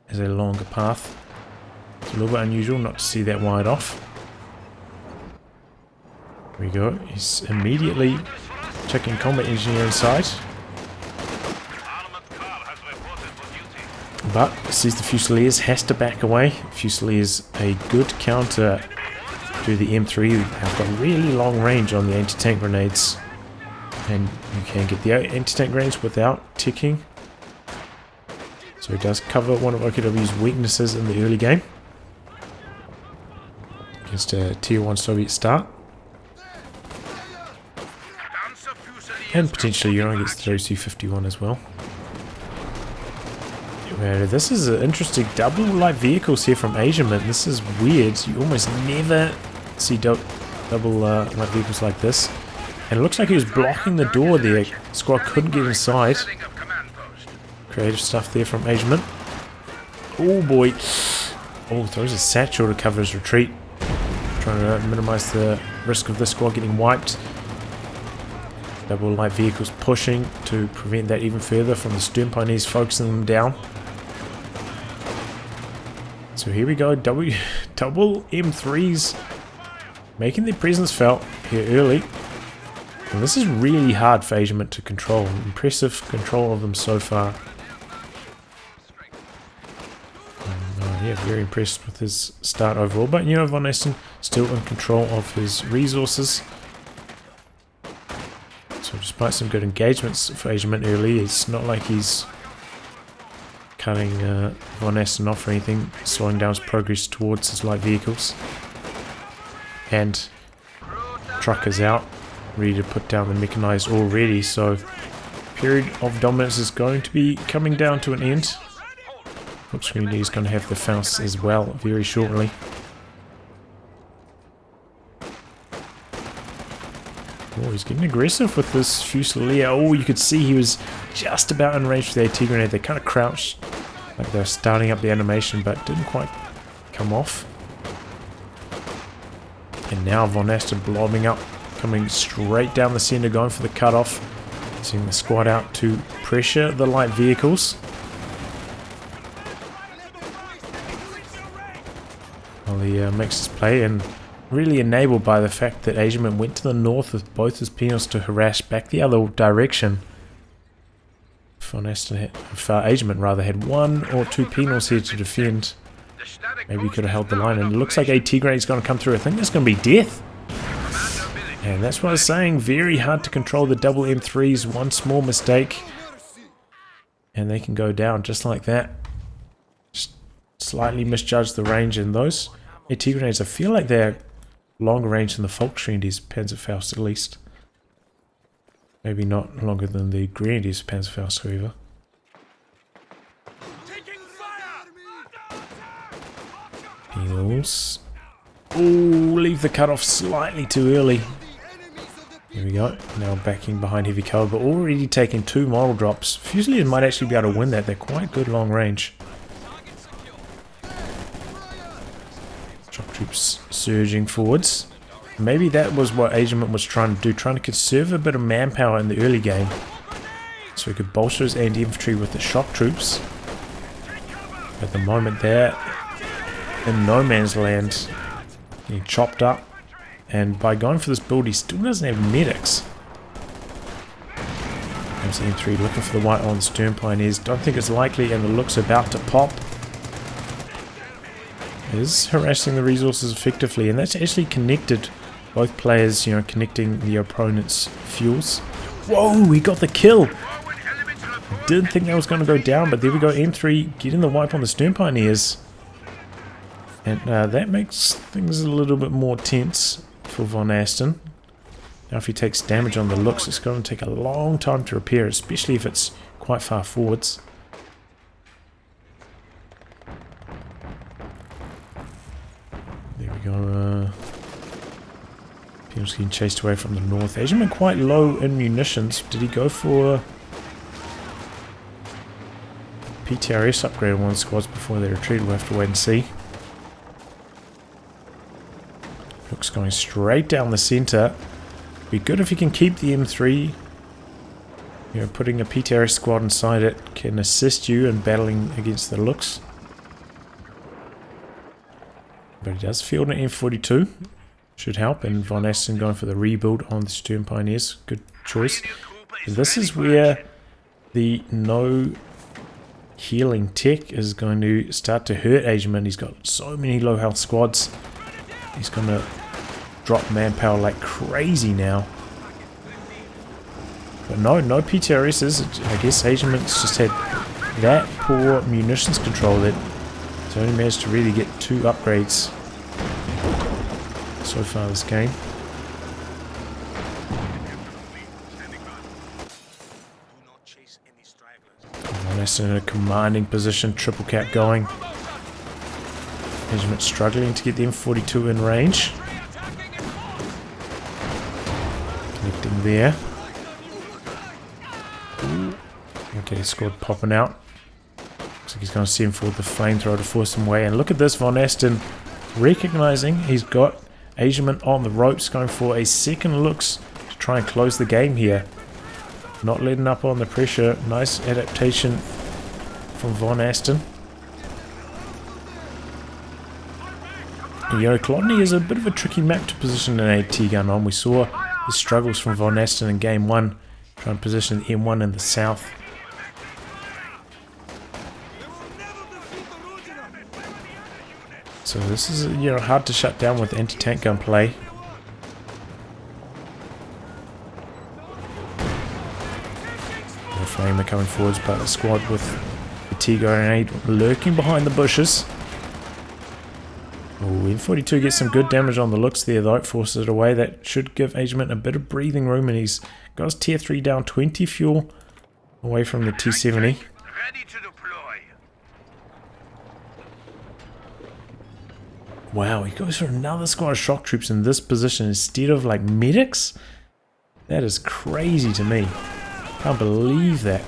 as a longer path. It's a little bit unusual not to see that wired off. There we go. He's immediately checking combat engineer inside. But sees the Fusiliers, has to back away. Fusiliers a good counter to the M3. Have got really long range on the anti-tank grenades. And you can get the anti-tank grenades without ticking. So he does cover one of OKW's weaknesses in the early game. Against a tier 1 Soviet start. And potentially Euro gets the OC-51 as well. This is an interesting double light vehicles here from Asiamint. This is weird. You almost never see double light vehicles like this. And it looks like he was blocking the door there. Squad couldn't get inside. Creative stuff there from Asiamint. Oh boy. Oh, throws a satchel to cover his retreat. Trying to minimize the risk of this squad getting wiped. Double light vehicles pushing to prevent that even further from the stern pioneers focusing them down. So here we go. Double M3s making their presence felt here early. And this is really hard for Asiamint to control. Impressive control of them so far. Yeah, very impressed with his start overall. But you know, VonAsten still in control of his resources. So despite some good engagements for Asiamint early, it's not like he's cutting VonAsten off or anything, slowing down his progress towards his light vehicles. And truck is out. Ready to put down the mechanized already, so period of dominance is going to be coming down to an end. Looks like he's going to have the Faust as well very shortly. Oh, he's getting aggressive with this Fusilier. Oh, you could see he was just about in range for the AT grenade. They kind of crouched like they're starting up the animation, but didn't quite come off. And now VonAsten blobbing up. Coming straight down the center, going for the cutoff. Seeing the squad out to pressure the light vehicles. Well, he makes his play, and really enabled by the fact that Asiamint went to the north with both his penals to harass back the other direction. Asiamint rather had 1 or 2 penals here to defend. Maybe he could have held the line, and it looks like AT grade's going to come through. I think that's going to be death. And that's what I was saying, very hard to control the double M3s, one small mistake and they can go down just like that. Just slightly misjudged the range in those AT grenades. I feel like they're longer range than the Volksgrenadiers Panzerfaust at least. Maybe not longer than the Grenadiers Panzerfaust, however. Penals. Oh, leave the cutoff slightly too early. There we go. Now backing behind heavy cover, but already taking 2 model drops. Fusiliers might actually be able to win that. They're quite good long range. Shock Troops surging forwards. Maybe that was what Asiamint was trying to do, trying to conserve a bit of manpower in the early game. So he could bolster his anti-infantry with the shock troops. At the moment they're in no man's land. Getting chopped up. And by going for this build, he still doesn't have medics. Comes the M3 looking for the white on the stern pioneers. Don't think it's likely, and the look's about to pop. Is harassing the resources effectively, and that's actually connected both players, you know, connecting the opponent's fuels. Whoa, we got the kill! I didn't think that was going to go down, but there we go. M3 getting the wipe on the stern pioneers. And that makes things a little bit more tense for VonAsten. Now if he takes damage on the looks, it's going to take a long time to repair, especially if it's quite far forwards. There we go. People's getting chased away from the north. Asiamint quite low in munitions. Did he go for PTRS upgrade on one of the squads before they retreat? We'll have to wait and see. Looks going straight down the center. Be good if you can keep the M3. You know, putting a PTRS squad inside it can assist you in battling against the looks. But he does field an M42. Should help. And VonAsten going for the rebuild on the stern pioneers. Good choice. This is where the no healing tech is going to start to hurt Asiamint. He's got so many low health squads. He's going to drop manpower like crazy now. But no PTRSs. I guess Asiamint's just had that poor munitions control that he's only managed to really get 2 upgrades so far this game. VonAsten in a commanding position, triple cap going. Asiamint struggling to get the M42 in range. Connecting there. Ooh. Okay, squad popping out. Looks like he's going to send forward the flamethrower to force him away. And look at this, VonAsten recognizing he's got Asiamint on the ropes, going for a second looks to try and close the game here. Not letting up on the pressure. Nice adaptation from VonAsten. You know, Kholodny is a bit of a tricky map to position an AT gun on. We saw the struggles from VonAsten in game 1, trying to position the M1 in the south. So this is, you know, hard to shut down with anti-tank gun play. The Ferma coming forwards, but a squad with the T-grenade lurking behind the bushes. Oh, M42 gets some good damage on the looks there though, it forces it away. That should give Asiamint a bit of breathing room, and he's got his tier 3 down, 20 fuel away from the T70. Ready to deploy. Wow, he goes for another squad of shock troops in this position instead of like medics? That is crazy to me. Can't believe that.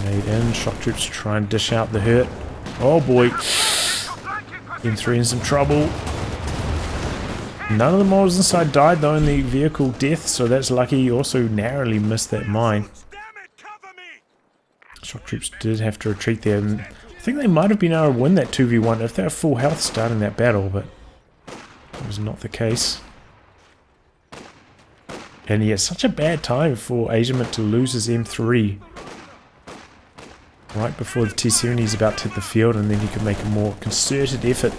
Grenade in, shock troops try and dish out the hurt. Oh boy. M3 in some trouble. None of the models inside died though in the vehicle death, so that's lucky. He also narrowly missed that mine. Shock troops did have to retreat there, and I think they might have been able to win that 2v1 if they were full health starting that battle, but that was not the case. And yeah, such a bad time for Asiamint to lose his M3 right before the T70 is about to hit the field, and then he could make a more concerted effort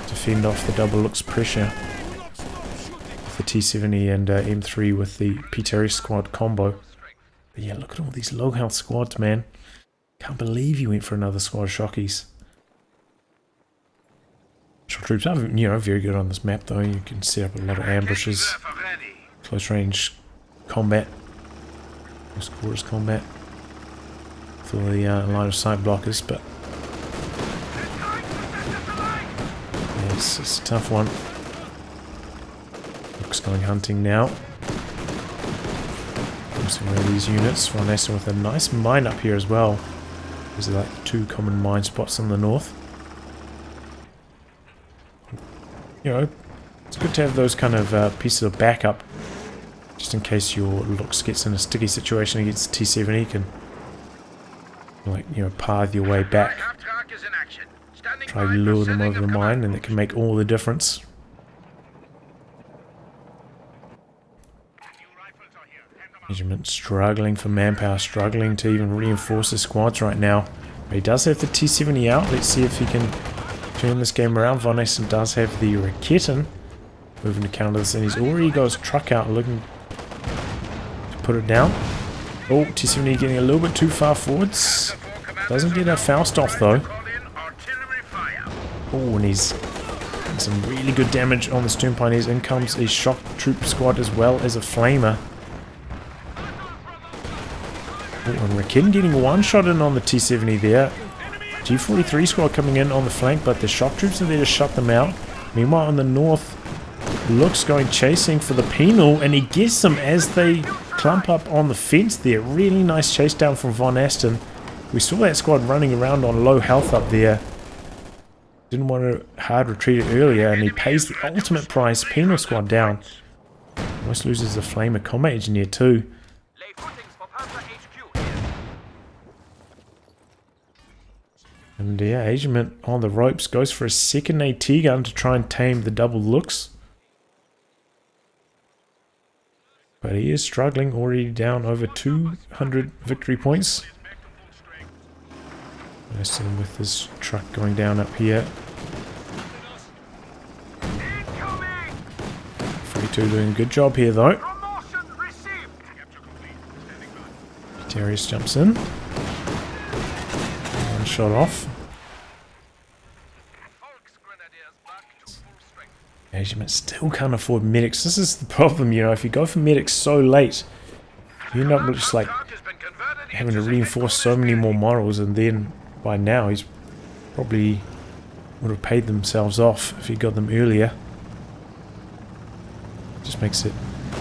to fend off the double looks pressure with the T70 and M3 with the PTRS squad combo. But yeah, look at all these low health squads, man. Can't believe he went for another squad of shockies. Shock troops are, you know, very good on this map though. You can set up a lot of ambushes, close range combat, close quarters combat for the line of sight blockers, but yes, it's a tough one. Looks going hunting now. Forcing away these units. VonAsten with a nice mine up here as well. These are like two common mine spots in the north. You know, it's good to have those kind of pieces of backup, just in case your looks gets in a sticky situation against T-70. You can, like, you know, path your way back. Try to lure them over the mine, and it can make all the difference. Asiamint struggling for manpower, struggling to even reinforce his squads right now. But he does have the T-70 out. Let's see if he can turn this game around. VonAsten does have the Raketten moving to counter this, and he's already got his truck out looking to put it down. Oh, T-70 getting a little bit too far forwards. Doesn't get a Faust off though. Oh, and he's getting some really good damage on the stern pioneers. In comes a shock troop squad as well as a flamer. Oh, and Raketten getting one shot in on the T-70 there. G43 squad coming in on the flank, but the shock troops are there to shut them out. Meanwhile, on the north, Looks going chasing for the penal, and he gets them as they clump up on the fence there. Really nice chase down from VonAsten. We saw that squad running around on low health up there. Didn't want to hard retreat it earlier, and he pays the ultimate price. Penal squad down. Almost loses the Flamer combat engineer too. And yeah, Asiamint on the ropes, goes for a second AT gun to try and tame the double looks. But he is struggling, already down over 200 victory points. VonAsten with his truck going down up here. 42 doing a good job here though. Darius jumps in. One shot off. Asiamint still can't afford medics. This is the problem, you know, if you go for medics so late, you end up just like having to reinforce so many more models, and then by now he's probably would have paid themselves off if he got them earlier. Just makes it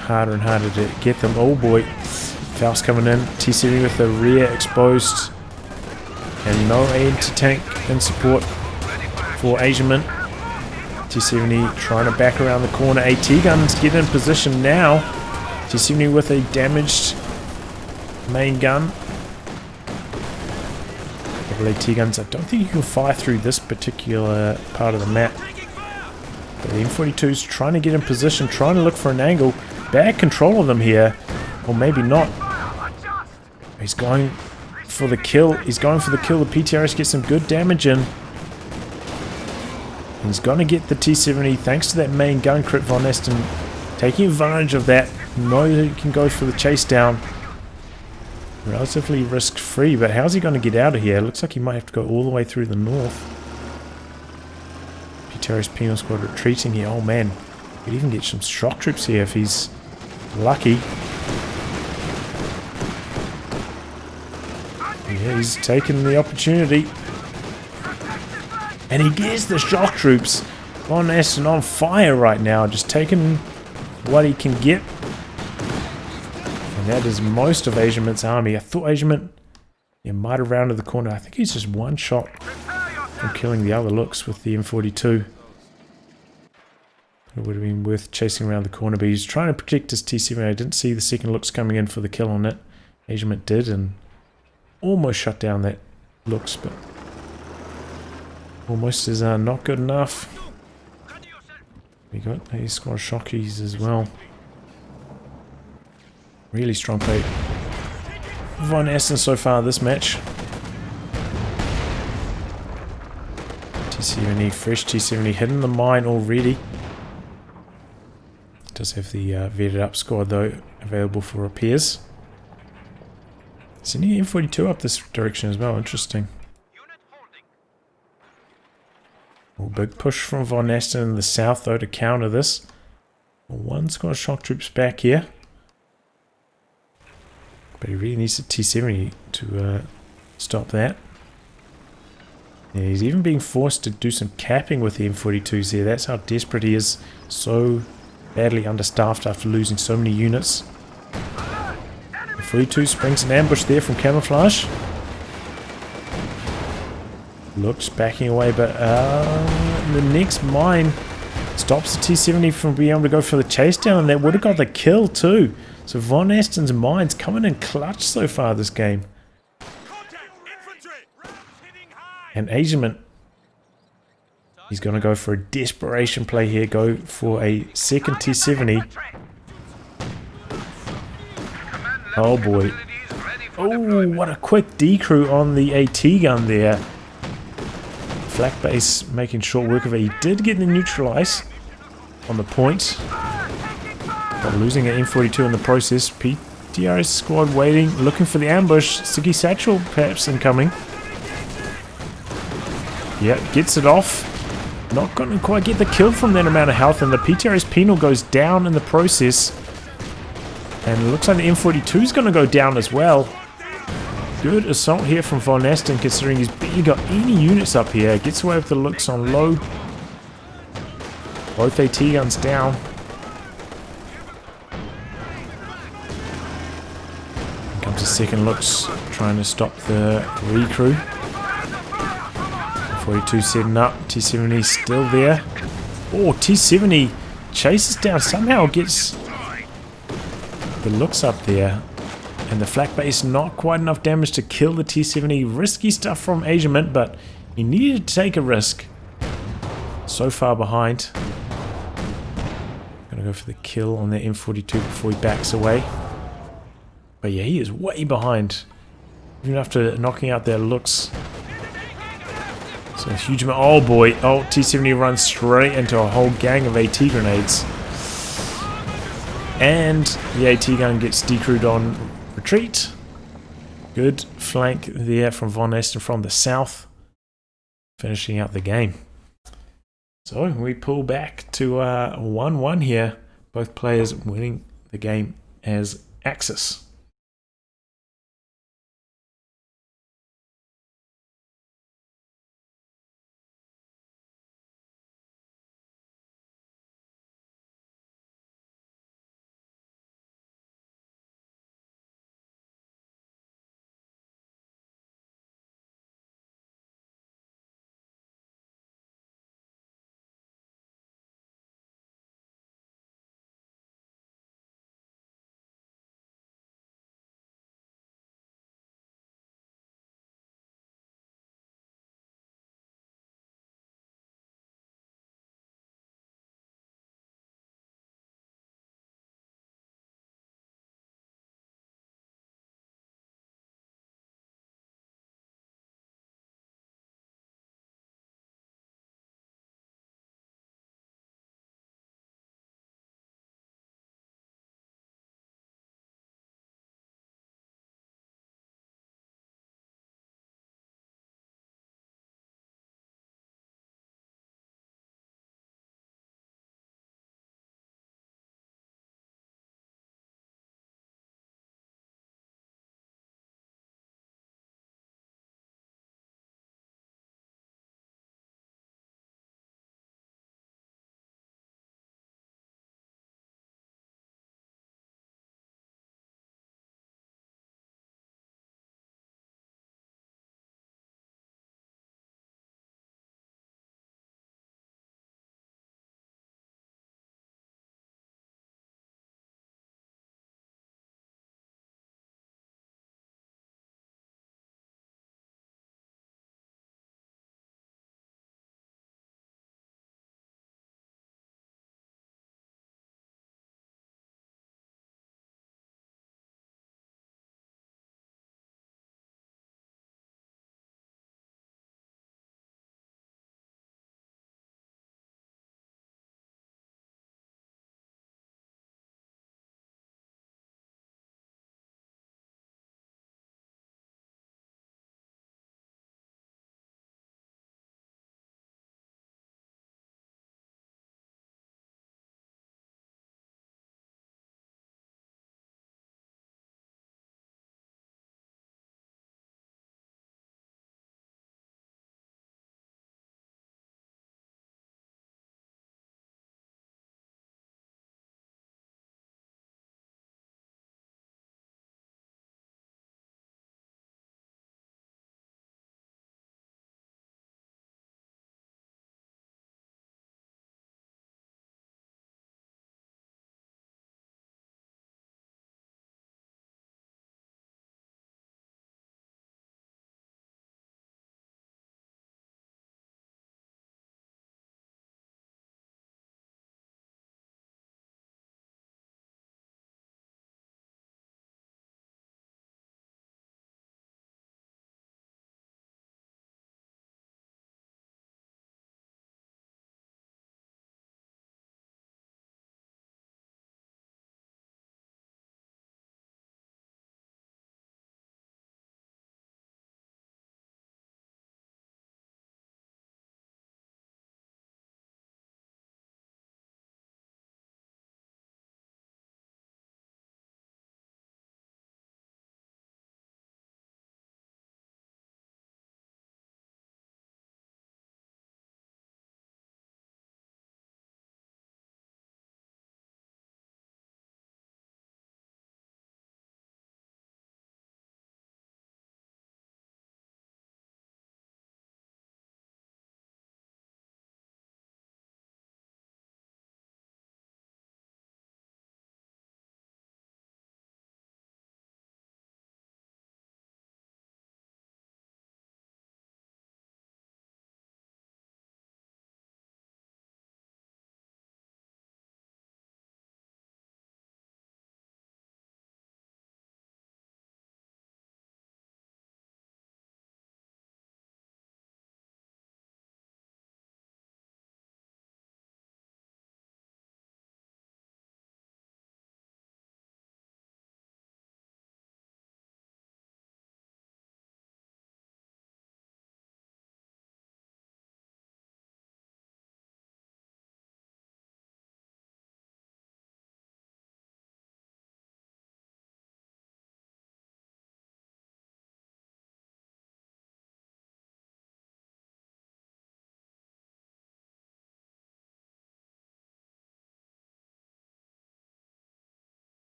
harder and harder to get them. Oh boy, Faust coming in, T-70 with the rear exposed, and no anti-tank in support for Asiamint. T-70 trying to back around the corner. AT guns get in position now. T-70 with a damaged main gun. Double AT guns. I don't think you can fire through this particular part of the map. But the M42's trying to get in position, trying to look for an angle. Bad control of them here. Or maybe not. He's going for the kill. He's going for the kill. The PTRS gets some good damage in. He's going to get the T-70 thanks to that main gun crit. VonAsten taking advantage of that. Knows that he can go for the chase down. Relatively risk free, but how's he going to get out of here? Looks like he might have to go all the way through the north. PTRS Penal Squad retreating here. Oh man, he could even get some shock troops here if he's lucky. Yeah, he's taking the opportunity. And he gets the shock troops. VonAsten on fire right now, just taking what he can get. And that is most of Asiamint's army. I thought Asiamint might have rounded the corner. I think he's just one shot from killing the other looks with the M42. It would have been worth chasing around the corner, but he's trying to protect his T-70. I didn't see the second looks coming in for the kill on it. Asiamint did, and almost shut down that looks, but almost is not good enough. We got a squad of shockies as well. Really strong play VonAsten so far this match. T-70, fresh T-70 hitting the mine already. Does have the vetted up squad though available for repairs. Sending M42 up this direction as well, interesting. Big push from VonAsten in the south though to counter this. One squad of shock troops back here. But he really needs the T-70 to stop that. Yeah, he's even being forced to do some capping with the M42s here. That's how desperate he is. So badly understaffed after losing so many units. 42 springs an ambush there from camouflage. Looks backing away, but the next mine stops the T-70 from being able to go for the chase down, and that would have got the kill too. So VonAsten's mines coming in clutch so far this game. And Asiamint, he's going to go for a desperation play here, go for a second T-70. Oh boy. Oh, what a quick decrew on the AT gun there. Flak base making short work of it. He did get the neutralize on the point, but losing an M42 in the process. PTRS squad waiting, looking for the ambush. Sticky Satchel perhaps incoming. Yeah, gets it off. Not going to quite get the kill from that amount of health, and the PTRS penal goes down in the process. And it looks like the M42 is going to go down as well. Good assault here from VonAsten, considering he's barely got any units up here. Gets away with the looks on low. Both AT guns down. Here comes the second looks, trying to stop the recrew. 42 setting up. T-70 still there. Oh, T-70 chases down, somehow gets the looks up there. And the flak base, not quite enough damage to kill the T-70. Risky stuff from Asiamint, but he needed to take a risk. So far behind. Gonna go for the kill on the M42 before he backs away. But yeah, he is way behind. Even after knocking out their looks. So a huge amount. Oh boy. Oh, T-70 runs straight into a whole gang of AT grenades. And the AT gun gets decrewed on retreat. Good flank there from VonAsten from the south. Finishing out the game. So we pull back to 1-1 here. Both players winning the game as Axis.